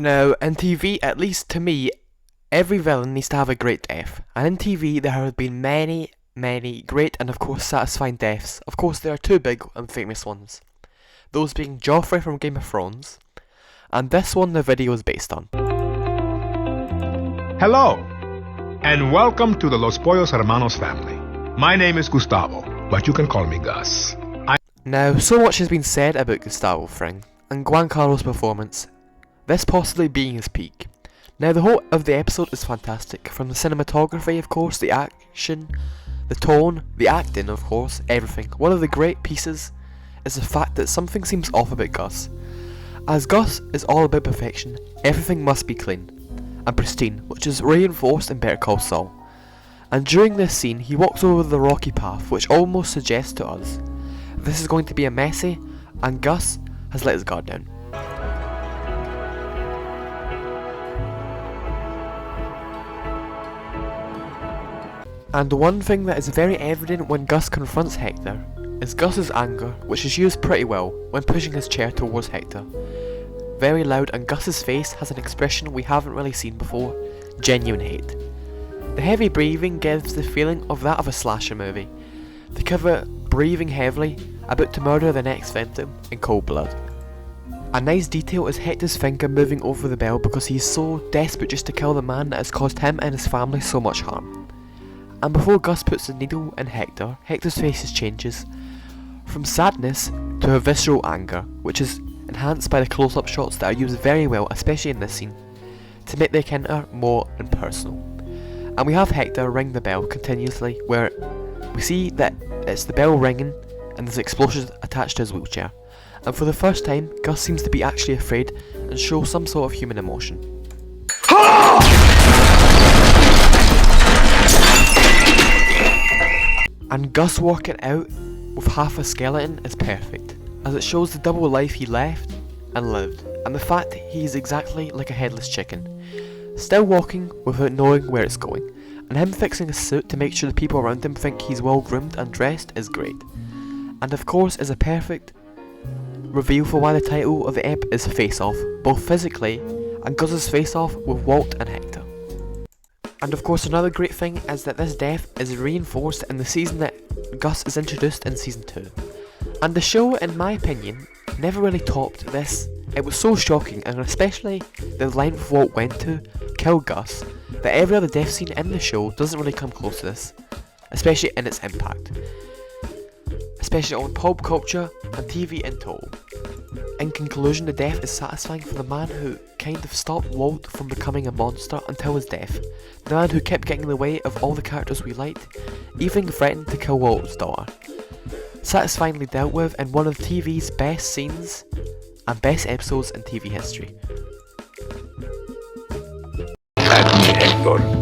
Now, in TV, at least to me, every villain needs to have a great death. And in TV, there have been many, many great and of course satisfying deaths. Of course, there are two big and famous ones. Those being Joffrey from Game of Thrones, and this one the video is based on. Hello, and welcome to the Los Pollos Hermanos family. My name is Gustavo, but you can call me Gus. Now, so much has been said about Gustavo Fring and Giancarlo's performance, this possibly being his peak. Now, the whole of the episode is fantastic, from the cinematography, of course, the action, the tone, the acting, of course, everything. One of the great pieces is the fact that something seems off about Gus. As Gus is all about perfection, everything must be clean and pristine, which is reinforced in Better Call Saul. And during this scene, he walks over the rocky path, which almost suggests to us this is going to be a messy, and Gus has let his guard down. And one thing that is very evident when Gus confronts Hector is Gus's anger, which is used pretty well when pushing his chair towards Hector. Very loud, and Gus's face has an expression we haven't really seen before: genuine hate. The heavy breathing gives the feeling of that of a slasher movie. The cover breathing heavily, about to murder the next victim in cold blood. A nice detail is Hector's finger moving over the bell because he is so desperate just to kill the man that has caused him and his family so much harm. And before Gus puts the needle in Hector, Hector's face changes from sadness to a visceral anger, which is enhanced by the close-up shots that are used very well, especially in this scene, to make the encounter more impersonal. And we have Hector ring the bell continuously, where we see that it's the bell ringing and there's explosions attached to his wheelchair. And for the first time, Gus seems to be actually afraid and show some sort of human emotion. And Gus working out with half a skeleton is perfect, as it shows the double life he left and lived, and the fact he is exactly like a headless chicken, still walking without knowing where it's going, and him fixing his suit to make sure the people around him think he's well groomed and dressed is great. And of course is a perfect reveal for why the title of the ep is Face Off, both physically and Gus's face off with Walt and Hector. And of course another great thing is that this death is reinforced in the season that Gus is introduced in season 2. And the show, in my opinion, never really topped this. It was so shocking, and especially the length Walt went to kill Gus, that every other death scene in the show doesn't really come close to this, especially in its impact. Especially on pop culture and TV in total. In conclusion, the death is satisfying for the man who kind of stopped Walt from becoming a monster until his death. The man who kept getting in the way of all the characters we liked, even threatened to kill Walt's daughter. Satisfyingly dealt with in one of TV's best scenes and best episodes in TV history. Hector.